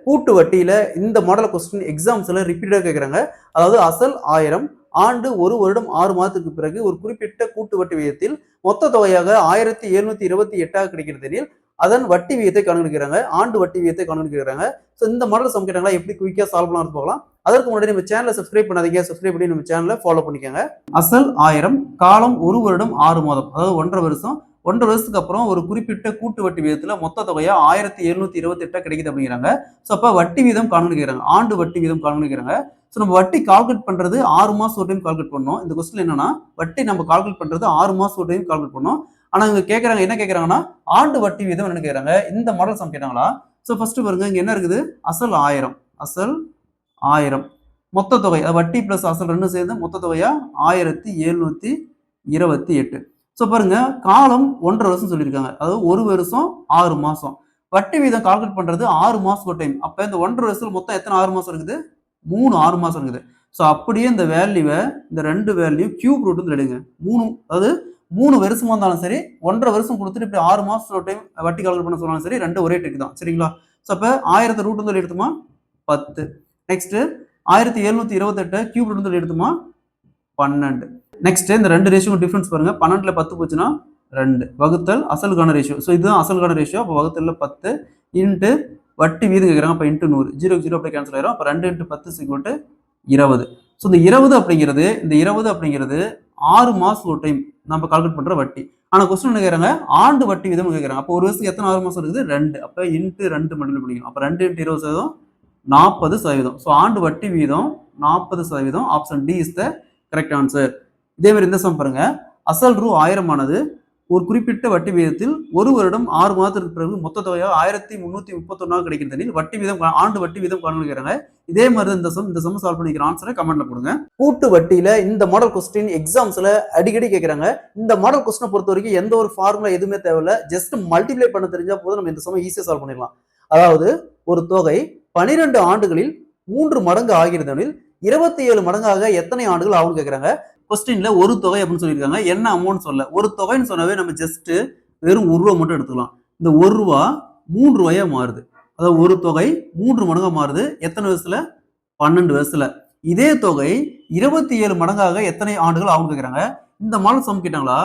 கூட்டு வட்டியில இந்த மாடல் கொஸ்டின் எக்ஸாம்ஸ்ல ரிப்பீட்டடா கேட்கறாங்க. அதாவது அசல் 1000 ஆண்டு 1 வருடம் 6 மாதத்துக்கு பிறகு ஒரு குறிப்பிட்ட கூட்டு வட்டி விகிதத்தில் மொத்த தொகையாக 1728 கிடைக்கிறது. அதன் வட்டி விகிதத்தை கணக்கிடுறாங்க. ஆண்டு வட்டி விகிதத்தை கணக்கிடுறாங்க. ஸோ இந்த மாடல் சம் கேட்டாங்களா எப்படி குயிக்கா சால்வ் பண்ணலாம் பார்க்கலாம். அதற்கு முன்னாடி நம்ம சேனலை சப்ஸ்கிரைப் பண்ணாதீங்க. சப்ஸ்கிரைப் பண்ணி நம்ம சேனலை ஃபாலோ பண்ணிக்கோங்க. அசல் 1000 காலம் 1 வருடம் 6 மாதம் அதாவது 1.5 வருஷம். 1.5 வருஷத்துக்கு அப்புறம் ஒரு குறிப்பிட்ட கூட்டு வட்டி விகிதத்துல மொத்த தொகையா 1728 கிடைக்குது அப்படிங்கிறாங்க. ஸோ அப்ப வட்டி வீதம் கால்குலேட் ஆண்டு வட்டி வீதம் கால்குலேட். ஸோ நம்ம வட்டி கால்குலேட் பண்றது 6 மாசம் ஒரு டைம் கால்குலேட் பண்ணோம். இந்த கொஸ்டின் என்னன்னா வட்டி நம்ம கால்குலேட் பண்றது 6 மாசம் ஒரு டைம் கால்குலேட் பண்ணோம். ஆனா இங்க கேட்கறாங்க என்ன கேட்கறாங்கன்னா ஆண்டு வட்டி வீதம் என்ன கேட்கறாங்க. இந்த மாடல் சம் கேட்டாங்களா. ஸோ ஃபர்ஸ்ட் பாருங்க இங்க என்ன இருக்குது. அசல் 1000 மொத்த தொகை வட்டி பிளஸ் அசல் ரெண்டும் சேர்ந்து மொத்த தொகையா 1728. ஸோ பாருங்க காலம் 1.5 வருஷம் சொல்லியிருக்காங்க. அதாவது 1 வருஷம் 6 மாசம். வட்டி வீதம் கால்குலேட் பண்றது 6 மாசம் ஒரு டைம். அப்ப இந்த 1.5 வருஷத்துல மொத்தம் எத்தனை 6 மாசம் இருக்குது. 3 6 மாசம் இருக்குது. ஸோ அப்படியே இந்த வேல்யூவை இந்த 2 வேல்யூ கியூப் ரூட் வந்து எடுங்க. 3 அதாவது 3 வருஷமா இருந்தாலும் சரி 1.5 வருஷம் கொடுத்துட்டு இப்படி 6 மாசம் ஒரு டைம் வட்டி கால்குலேட் பண்ண சொன்னாலும் சரி 2 ஒரே ட்ரிக் தான். சரிங்களா. ஸோ அப்ப 1000 ரூட் வந்து எடுத்துமா 10. நெக்ஸ்ட் 1728 கியூப் ரூட் வந்து எடுத்துமா 12. நெக்ஸ்ட் இந்த 2 ரேஷியோ டிஃபரன்ஸ் பாருங்க. 12ல 10 போச்சுன்னா 2 வகுத்தல் அசலுக்கான ரேஷியோ. ஸோ இதுதான் அசலுக்கான ரேஷியோ. அப்போ வகுத்தல்ல 10 இன்ட்டு வட்டி வீதம் கேட்குறாங்க. அப்போ இன்ட்டு 100 0 0 அப்படியே கேன்சல் ஆயிரும். அப்போ 2 × 10 = 20. ஸோ இந்த 20 அப்படிங்கிறது 6 மாசம் ஒரு டைம் நம்ம கால்குலேட் பண்ற வட்டி. ஆனா கொஸ்டின் என்ன கேட்கறாங்க ஆண்டு வட்டி வீதம் கேட்கறாங்க. அப்போ ஒரு வருஷத்துக்கு எத்தனை 6 மாசம் இருக்குது 2. அப்போ இன்ட்டு 2 மல்டிப்ளை பண்ணிக்கணும். அப்போ 2 × 20% 40%. ஸோ ஆண்டு வட்டி வீதம் 40%. Option D is the correct answer. இதே மாதிரி இந்த சம் பாருங்க. அசல் ரூ 1000 ஆனது ஒரு குறிப்பிட்ட வட்டி விகிதத்தில் 1 வருடம் 6 மாதத்திற்கு பிறகு மொத்த தொகையாக 1331 கிடைக்கிறது. வட்டி வீதம் ஆண்டு வட்டி வீதம் காண்கிறாங்க. இதே மாதிரி இந்த சம் சால்வ் பண்ணிக்கிற ஆன்சரை கமெண்ட்ல கொடுங்க. கூட்டு வட்டியில இந்த மாடல் கொஸ்டின் எக்ஸாம்ஸ்ல அடிக்கடி கேட்கறாங்க. இந்த மாடல் கொஸ்டினை பொறுத்த வரைக்கும் எந்த ஒரு ஃபார்முலா எதுவுமே தேவையில்ல. ஜஸ்ட் மல்டிப்ளை பண்ண தெரிஞ்சா போதும் நம்ம இந்த சம் ஈஸியா சால்வ் பண்ணிடலாம். அதாவது ஒரு தொகை 12 ஆண்டுகளில் 3 மடங்கு ஆகிறதெனில் 27 மடங்காக எத்தனை ஆண்டுகள் ஆகும் கேட்கறாங்க. கொஸ்டின்ல ஒரு தொகை அப்படின்னு சொல்லியிருக்காங்க. என்ன அமௌண்ட் சொல்ல ஒரு தொகைன்னு சொன்னாவே நம்ம ஜஸ்ட் வெறும் 1 ரூபா மட்டும் எடுத்துக்கலாம். இந்த 1 ரூபா 3 ரூபாயா மாறுது. அதாவது ஒரு தொகை 3 மடங்கா மாறுது. எத்தனை வருஷத்துல 12 வருஷத்துல. இதே தொகை 27 மடங்காக எத்தனை ஆண்டுகள் ஆகும் கேட்கறாங்க. இந்த மாடல் சம் கேட்டாங்களா.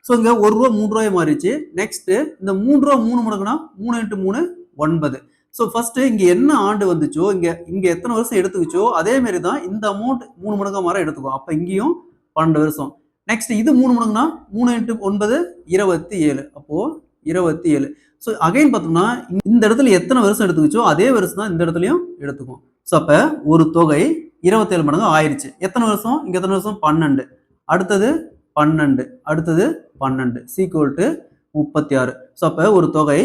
ஸோ இங்க 1 ரூபா 3 ரூபாய் மாறிடுச்சு. நெக்ஸ்ட் இந்த 3 ரூபா 3 மடங்குனா 3 × 3 9. ஸோ ஃபர்ஸ்ட் இங்க என்ன ஆண்டு வந்துச்சோ இங்க எத்தனை வருஷம் எடுத்துக்கிச்சோ அதே மாதிரி தான் இந்த அமௌண்ட் 3 மடங்கா மாற எடுத்துக்கும். அப்ப இங்கேயும் 12 வருஷம். நெக்ஸ்ட் இது 3 மடங்குனா 3 × 9 27. அப்போ 27. ஸோ அகைன் பார்த்தோம்னா இந்த இடத்துல எத்தனை வருஷம் எடுத்துக்கிச்சோ அதே வருஷம் தான் இந்த இடத்துலயும் எடுத்துக்கும். ஸோ அப்ப ஒரு தொகை 27 மடங்கு ஆயிடுச்சு. எத்தனை வருஷம் இங்க எத்தனை வருஷம் 12. அடுத்தது 12 அடுத்தது 12 = 36. ஸோ அப்ப ஒரு தொகை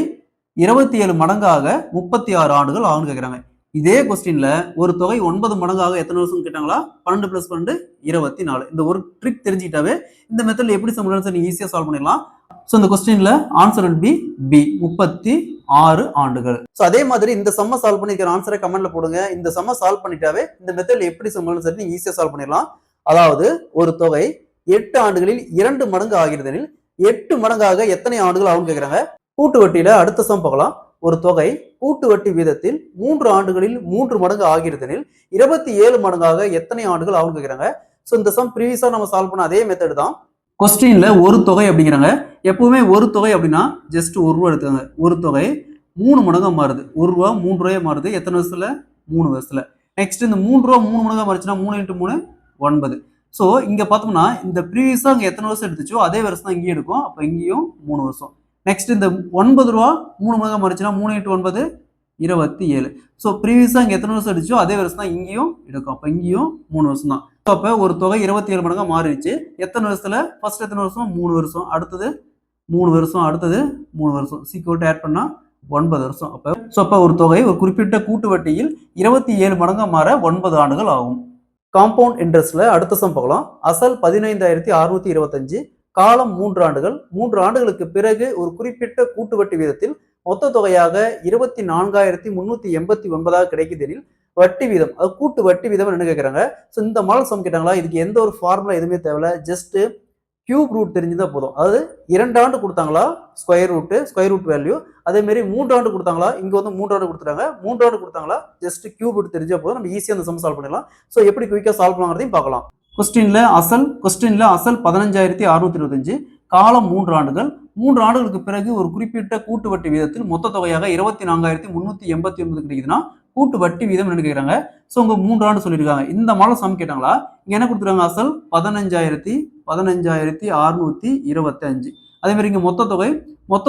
27 மடங்காக 36 ஆண்டுகள் ஆகும்னு கேட்கறாங்க. இதே கொஸ்டின்ல ஒரு தொகை 9 மடங்காக எத்தனை வருஷம் கேட்டாங்களா. 12 + 12 24. இந்த ஒரு ட்ரிக் தெரிஞ்சுக்கிட்டாவே இந்த மெத்தட்ல எப்படி சம் நீங்க ஈஸியா சால்வ் பண்ணிடலாம். ஸோ இந்த கொஸ்டின்ல ஆன்சர் will be B 36 ஆண்டுகள். ஸோ அதே மாதிரி இந்த சம்ம சால்வ் பண்ணிக்கிற ஆன்சரை கமெண்ட்ல போடுங்க. இந்த சம்ம சால்வ் பண்ணிட்டாவே இந்த மெத்தட்ல எப்படி சம் நீங்க ஈஸியா சால்வ் பண்ணிடலாம். அதாவது ஒரு தொகை 8 ஆண்டுகளில் 2 மடங்கு ஆகிறதெனில் 8 மடங்காக எத்தனை ஆண்டுகள் ஆகும் கேட்கறாங்க. கூட்டு வட்டியில அடுத்த சம் பார்க்கலாம். ஒரு தொகை கூட்டு வட்டி வீதத்தில் 3 ஆண்டுகளில் 3 மடங்கு ஆகிறதெனில் 27 மடங்காக எத்தனை ஆண்டுகள் ஆகும் கேட்கறாங்க. ஸோ இந்த சம் ப்ரீவியஸா நம்ம சால்வ் பண்ண அதே மெத்தட் தான். கொஸ்டின்ல ஒரு தொகை அப்படிங்கிறாங்க. எப்பவுமே ஒரு தொகை அப்படின்னா ஜஸ்ட் 1 ரூபா எடுத்துக்காங்க. ஒரு தொகை 3 மடங்கா மாறுது. 1 ரூபா 3 ரூபாயா மாறுது. எத்தனை வருஷத்துல 3 வருஷத்துல. நெக்ஸ்ட் இந்த 3 ரூபா 3 மடங்கா மாறுச்சுன்னா 3 × 3 9. ஸோ இங்க பார்த்தோம்னா இந்த ப்ரீவியஸா இங்க எத்தனை வருஷம் எடுத்துச்சோ அதே வருஷம் தான் இங்கேயும் எடுக்கும். அப்ப இங்கேயும் 3 வருஷம். நெக்ஸ்ட் இந்த 9 ரூபா 3 மடங்கா மாறிச்சுன்னா 3 × 9 27. ஸோ ப்ரீவியஸா இங்க எத்தனை வருஷம் அடிச்சோ அதே வருஷம் தான் இங்கேயும் எடுக்கும். அப்ப இங்கேயும் 3 வருஷம் தான். அப்ப ஒரு தொகை 27 மடங்கா மாறிடுச்சு. எத்தனை வருஷத்துல ஃபர்ஸ்ட் எத்தனை வருஷம் 3 வருஷம். அடுத்தது 3 வருஷம். அடுத்தது 3 வருஷம். = ஆட் பண்ணா 9 வருஷம். அப்ப ஒரு தொகை ஒரு குறிப்பிட்ட கூட்டு வட்டியில் 27 மடங்கா மாற 9 ஆண்டுகள் ஆகும். காம்பவுண்ட் இன்ட்ரெஸ்ட்ல அடுத்த சம் பார்க்கலாம். அசல் 15625 காலம் 3 ஆண்டுகள். 3 ஆண்டுகளுக்கு பிறகு ஒரு குறிப்பிட்ட கூட்டு வட்டி வீதத்தில் மொத்த தொகையாக 24389 கிடைக்குதெனில் வட்டி வீதம் அது கூட்டு வட்டி வீதம் என்ன கேட்கறாங்க. ஸோ இந்த மாடல் சம் கேட்டாங்களா. இதுக்கு எந்த ஒரு ஃபார்முலா எதுவுமே தேவையில்ல. ஜஸ்ட் கியூப் ரூட் தெரிஞ்சுதான் போதும். அதாவது 2 ஆண்டு கொடுத்தாங்களா ஸ்கொயர் ரூட் வேல்யூ, அதே மாதிரி 3 ஆண்டு கொடுத்தாங்களா, இங்க வந்து 3 ஆண்டு கொடுத்துட்டாங்க, 3 ஆண்டு கொடுத்தாங்களா, ஜஸ்ட் கியூப் ரூட் தெரிஞ்சா போதும், நம்ம ஈஸியா அந்த சம் சால்வ் பண்ணிடலாம். ஸோ எப்படி குயிக்கா சால்வ் பண்ணலாங்கிறதையும் பார்க்கலாம். கொஸ்டின்ல அசல் 15,625, காலம் 3 ஆண்டுகள். 3 ஆண்டுகளுக்கு பிறகு ஒரு குறிப்பிட்ட கூட்டு வட்டி வீதத்தில் மொத்த தொகையாக 24,389 கிடைக்குதுன்னா கூட்டு வட்டி வீதம் என்ன கேட்குறாங்க. ஸோ உங்க 3 ஆண்டு சொல்லியிருக்காங்க. இந்த மாடல் சம் கேட்டாங்களா, இங்க என்ன கொடுத்துருக்காங்க, அசல் 15,625. அதே மாதிரி இங்க மொத்த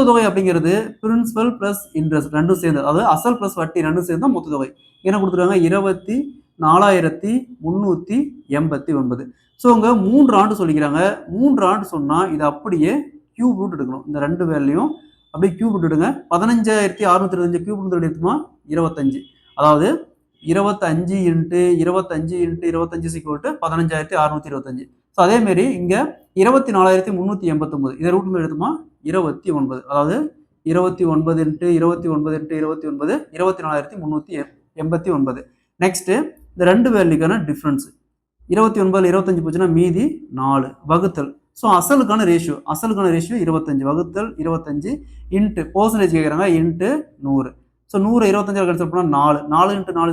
தொகை அப்படிங்கிறது பிரின்சிபல் பிளஸ் இன்ட்ரெஸ்ட் ரெண்டும் சேர்ந்து, அதாவது அசல் பிளஸ் வட்டி ரெண்டும் சேர்ந்து தான் மொத்த தொகை. என்ன கொடுத்துருக்காங்க, 24,389. ஸோ உங்க 3 ஆண்டு சொல்லிக்கிறாங்க. 3 ஆண்டு சொன்னா இது அப்படியே கியூப் ரூட் எடுக்கணும். இந்த ரெண்டு வேல்யூயும் அப்படியே கியூப் ரூட் எடுங்க. 15,625 கியூப் ரூட் எடுத்துமா 25. அதாவது 25 இன்ட்டு 25 இன்ட்டு 25 = 15,625. ஸோ அதே மாதிரி இங்க 24,389 இதை ரூட் எடுத்துமா 29. அதாவது 29 இன்ட்டு 29 இன்ட்டு 29 24,389. நெக்ஸ்ட் இந்த ரெண்டு வேல்யூக்கான டிஃபரன்ஸ் 29 25 போச்சுன்னா மீதி 4 வகுத்தல். ஸோ அசலுக்கான ரேஷியோ 25 வகுத்தல் 25 இன்ட்டு பர்சன்டேஜ் கேட்குறாங்க இன்ட்டு 100. ஸோ 100 25 கேன்சல் பண்ணால் 4 இன்ட்டு 4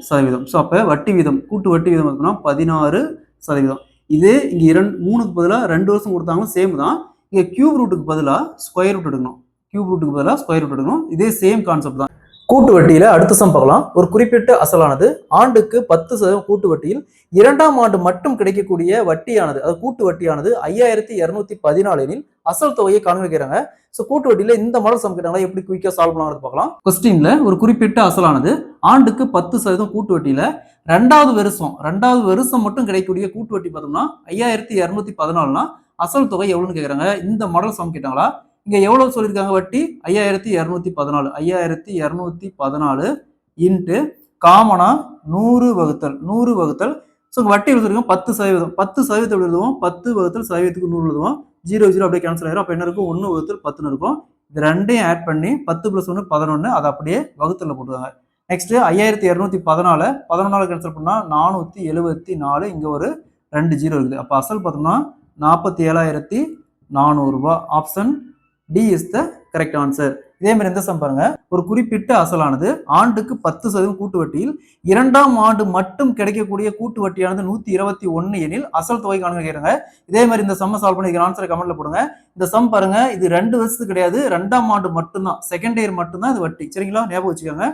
16%. ஸோ அப்போ வட்டி வீதம் கூட்டு வட்டி வீதம் பார்த்தோம்னா 16%. இதே இங்கே 3க்கு பதிலாக 2 வருஷம் கொடுத்தாங்களும் சேம் தான். இங்கே கியூப் ரூட்டுக்கு பதிலாக ஸ்கொயர் ரூட் எடுக்கணும். இதே சேம் கான்செப்ட் தான். கூட்டு வட்டியில அடுத்த சம் பார்க்கலாம். ஒரு குறிப்பிட்ட அசலானது ஆண்டுக்கு 10% கூட்டு வட்டியில் 2ஆம் ஆண்டு மட்டும் கிடைக்கக்கூடிய வட்டியானது, அதாவது கூட்டு வட்டியானது 5,214 எனில் அசல் தொகையை காண்பிக்கிறாங்க. ஸோ கூட்டு வட்டியில இந்த மாடல் சம் கேட்டாங்களா, எப்படி குயிக்கா சால்வ் பண்ணலாம் பார்க்கலாம். கொஸ்டின்ல ஒரு குறிப்பிட்ட அசலானது ஆண்டுக்கு 10% கூட்டு வட்டியில 2வது வருஷம் மட்டும் கிடைக்கக்கூடிய கூட்டு வட்டி பார்த்தோம்னா 5,214னா அசல் தொகை எவ்வளவுன்னு கேட்கறாங்க. இந்த மாடல் சம் கேட்டாங்களா, இங்க எவ்வளவு சொல்லியிருக்காங்க வட்டி 5,214 இன்ட்டு காமனா 100 வகுத்தல். ஸோ வட்டி எழுதிருக்கோம் 10%. 10% எழுதுவோம், 10 வகுத்தல் சதவீதத்துக்கு 100 எழுதுவோம். 0 அப்படியே கேன்சல் ஆயிரும். அப்ப என்ன இருக்கும், 1 வகுத்தல் 10 இருக்கும். இது ரெண்டையும் ஆட் பண்ணி 10 + 1 11, அதை அப்படியே வகுத்தல போட்டுவாங்க. நெக்ஸ்ட் 5,214 கேன்சல் பண்ணா 474, இங்க ஒரு 2 0 இருக்குது. அப்ப அசல் பார்த்தோம்னா 47,400 ரூபாய். Option D is the correct answer. இதே மாதிரி எந்த சம் பாருங்க, ஒரு குறிப்பிட்ட அசலானது ஆண்டுக்கு 10% கூட்டு வட்டியில் 2ஆம் ஆண்டு மட்டும் கிடைக்கக்கூடிய கூட்டு வட்டியானது 121 எனில் அசல் தொகை காண்கிறாங்க. இதே மாதிரி இந்த சம் சால்வ் பண்ணி ஆன்சரை கமெண்ட்ல போடுங்க. இந்த சம் பாருங்க, இது 2 வருஷத்துக்கு கிடையாது, 2ஆம் ஆண்டு மட்டும்தான், செகண்ட் இயர் மட்டும்தான் இது வட்டி. சரிங்களா, ஞாபகம் வச்சுக்கோங்க.